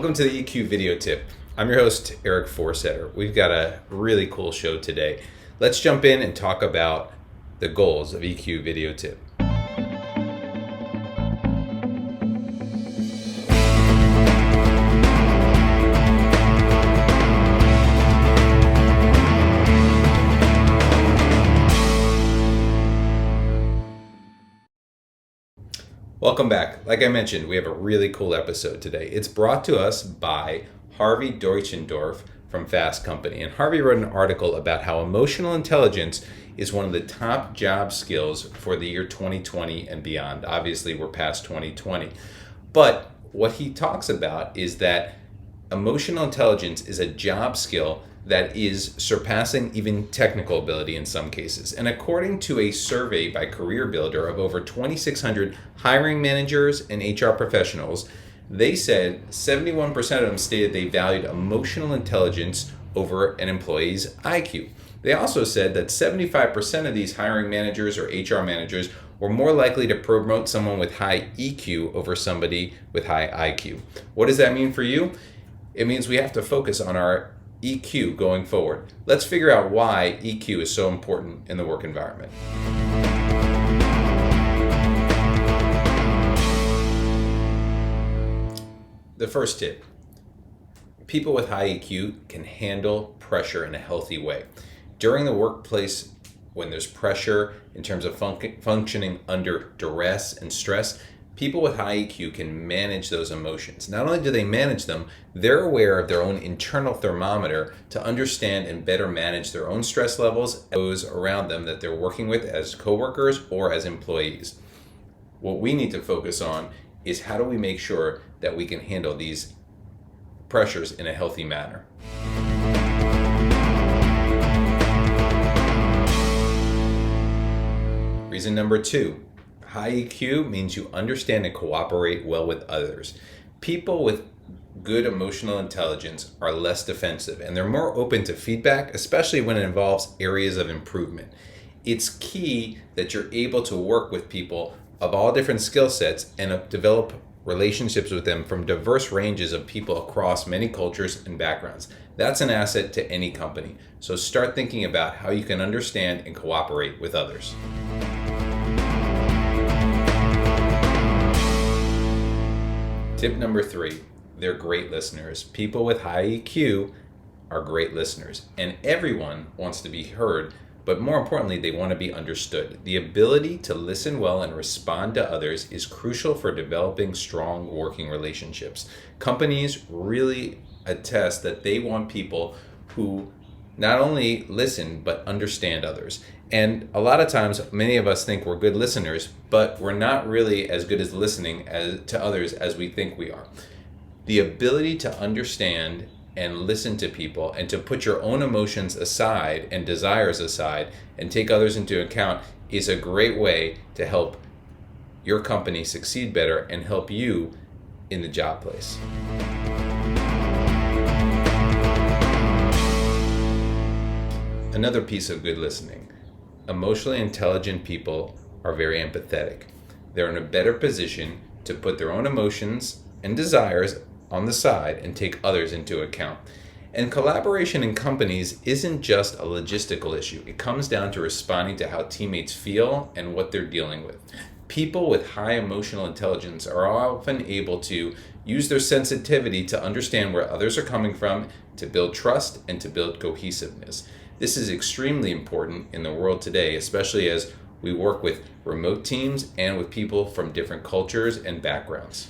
Welcome to the EQ video tip. I'm your host, Eric Forsetter. We've got a really cool show today. Let's jump in and talk about the goals of EQ video tip. Welcome back. Like I mentioned, we have a really cool episode today. It's brought to us by Harvey Deutschendorf from Fast Company. And Harvey wrote an article about how emotional intelligence is one of the top job skills for the year 2020 and beyond. Obviously, we're past 2020. But what he talks about is that emotional intelligence is a job skill that is surpassing even technical ability in some cases. And according to a survey by CareerBuilder of over 2,600 hiring managers and HR professionals, they said 71% of them stated they valued emotional intelligence over an employee's IQ. They also said that 75% of these hiring managers or HR managers were more likely to promote someone with high EQ over somebody with high IQ. What does that mean for you? It means we have to focus on our EQ going forward. Let's figure out why EQ is so important in the work environment. The first tip: people with high EQ can handle pressure in a healthy way. During the workplace, when there's pressure in terms of functioning under duress and stress, people with high EQ can manage those emotions. Not only do they manage them, they're aware of their own internal thermometer to understand and better manage their own stress levels, those around them that they're working with as coworkers or as employees. What we need to focus on is how do we make sure that we can handle these pressures in a healthy manner. Reason number 2. High EQ means you understand and cooperate well with others. People with good emotional intelligence are less defensive and they're more open to feedback, especially when it involves areas of improvement. It's key that you're able to work with people of all different skill sets and develop relationships with them from diverse ranges of people across many cultures and backgrounds. That's an asset to any company. So start thinking about how you can understand and cooperate with others. Tip number 3, they're great listeners. People with high EQ are great listeners, and everyone wants to be heard, but more importantly, they want to be understood. The ability to listen well and respond to others is crucial for developing strong working relationships. Companies really attest that they want people who not only listen, but understand others. And a lot of times, many of us think we're good listeners, but we're not really as good as listening to others as we think we are. The ability to understand and listen to people and to put your own emotions aside and desires aside and take others into account is a great way to help your company succeed better and help you in the job place. Another piece of good listening. Emotionally intelligent people are very empathetic. They're in a better position to put their own emotions and desires on the side and take others into account. And collaboration in companies isn't just a logistical issue. It comes down to responding to how teammates feel and what they're dealing with. People with high emotional intelligence are often able to use their sensitivity to understand where others are coming from, to build trust, and to build cohesiveness. This is extremely important in the world today, especially as we work with remote teams and with people from different cultures and backgrounds.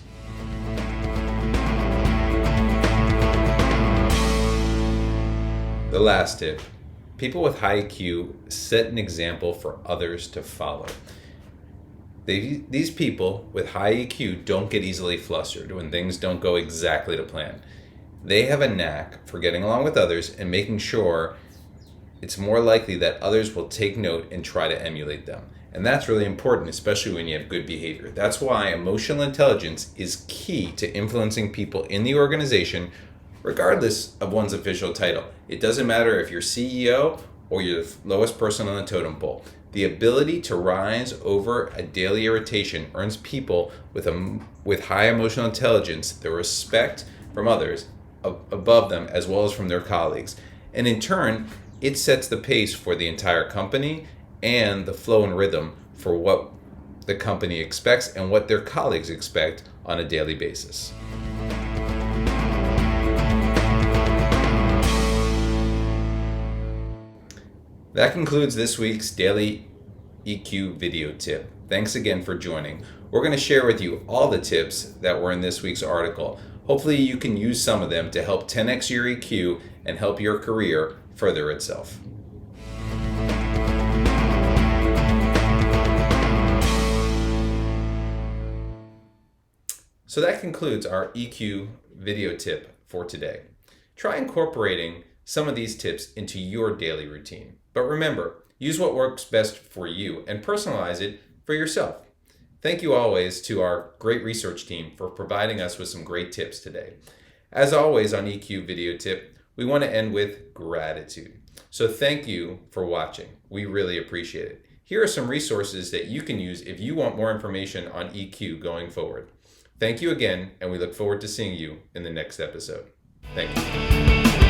The last tip: people with high IQ set an example for others to follow. These people with high EQ don't get easily flustered when things don't go exactly to plan. They have a knack for getting along with others and making sure it's more likely that others will take note and try to emulate them. And that's really important, especially when you have good behavior. That's why emotional intelligence is key to influencing people in the organization, regardless of one's official title. It doesn't matter if you're CEO or you're the lowest person on the totem pole. The ability to rise over a daily irritation earns people with high emotional intelligence the respect from others above them as well as from their colleagues. And in turn, it sets the pace for the entire company and the flow and rhythm for what the company expects and what their colleagues expect on a daily basis. That concludes this week's Daily EQ video tip. Thanks again for joining. We're going to share with you all the tips that were in this week's article. Hopefully you can use some of them to help 10x your EQ and help your career further itself. So that concludes our EQ video tip for today. Try incorporating some of these tips into your daily routine. But remember, use what works best for you and personalize it for yourself. Thank you always to our great research team for providing us with some great tips today. As always on EQ Video Tip, we want to end with gratitude. So thank you for watching. We really appreciate it. Here are some resources that you can use if you want more information on EQ going forward. Thank you again, and we look forward to seeing you in the next episode. Thank you.